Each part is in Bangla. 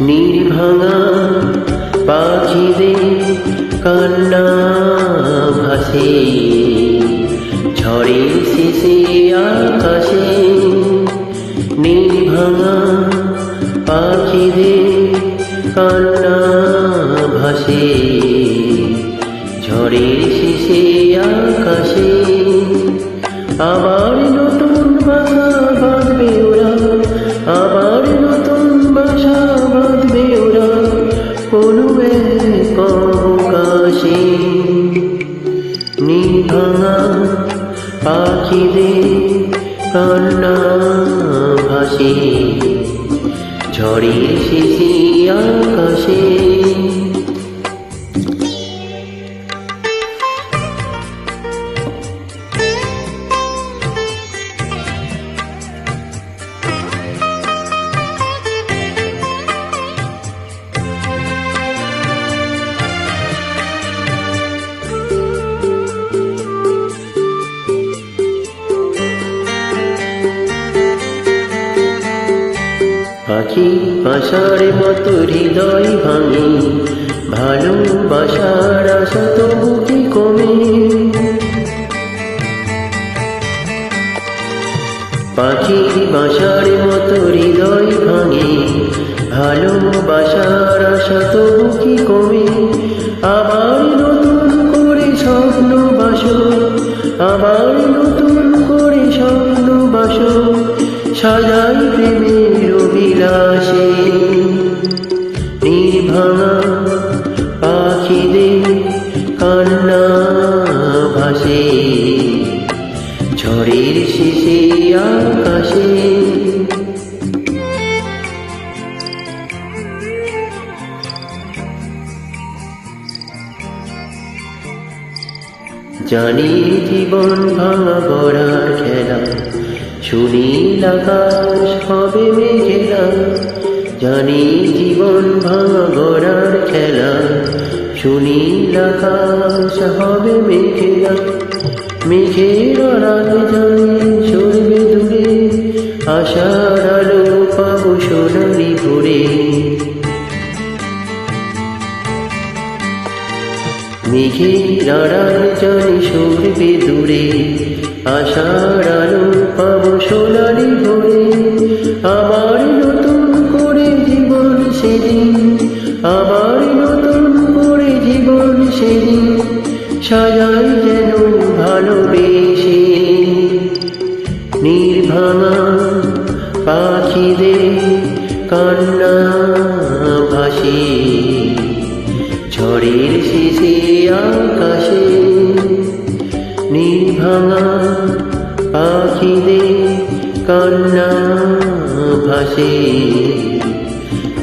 নির্ভাঙা পাখিদের কান্না ভাসে ঝড়ে শেষে আকাশে। নির্ভাঙা পাখিদের কান্না ভাসে ঝড়ের শেষে আকাশে। আবার নতুন বাসা বাঁধবে ওরা, আবার নতুন বাসা বাঁধবে ওরা কোনো এক অবকাশে। নির্ভাঙা পাখিদের কান্না ভাসে ঝড়ের শেষে আকাশে। পাখি বাসার মতো হৃদয় ভাঙে ভালোবাসার আশা তবু কি কমে। পাখি বাসার মতো হৃদয় ভাঙে ভালোবাসার আশা তবু কি কমে। আবার নতুন করে স্বপ্ন বাসো, আবার নতুন করে স্বপ্ন বাসো সাজাই প্রেমের অভিলাষে। নির্ভাঙা পাখিদের কান্না ভাসে ঝড়ের শেষে আকাশে। জানি জীবন ভাঙা গড়ার খেলা, সুনীল আকাশ হবে মেঘেলা। জানি জীবন ভাঙা গড়ার খেলা, সুনীল আকাশ হবে মেঘেলা। মেঘের আড়াল জানি সরবে দূরে, আশার আলো পাবো সোনালি ভোরে। মেঘের আড়াল জানি সরবে দূরে, আশার আলো পাবো সোনালি ভোরে। আবার নতুন করে জীবন সেদিন, আবার নতুন করে জীবন সেদিন সাজাই যেন ভালোবেসে। নির্ভাঙা পাখিদের কান্না ভাসে ঝড়ের শেষে আকাশে। নির্ভাঙা পাখিদের কান্না ভাসে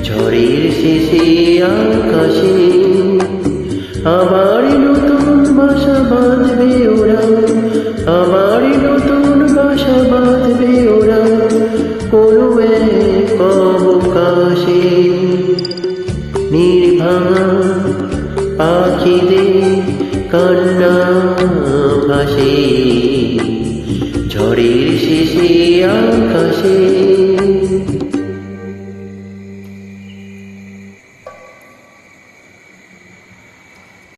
ঝড়ের শেষে আকাশে। আবার নতুন বাসা বাঁধবে ওরা, আবার নতুন বাসা বাঁধবে ওরা কোনো এক অবকাশে। নির্ভাঙা পাখিদের কান্না ভাসে ঝড়ের শেষে আকাশে।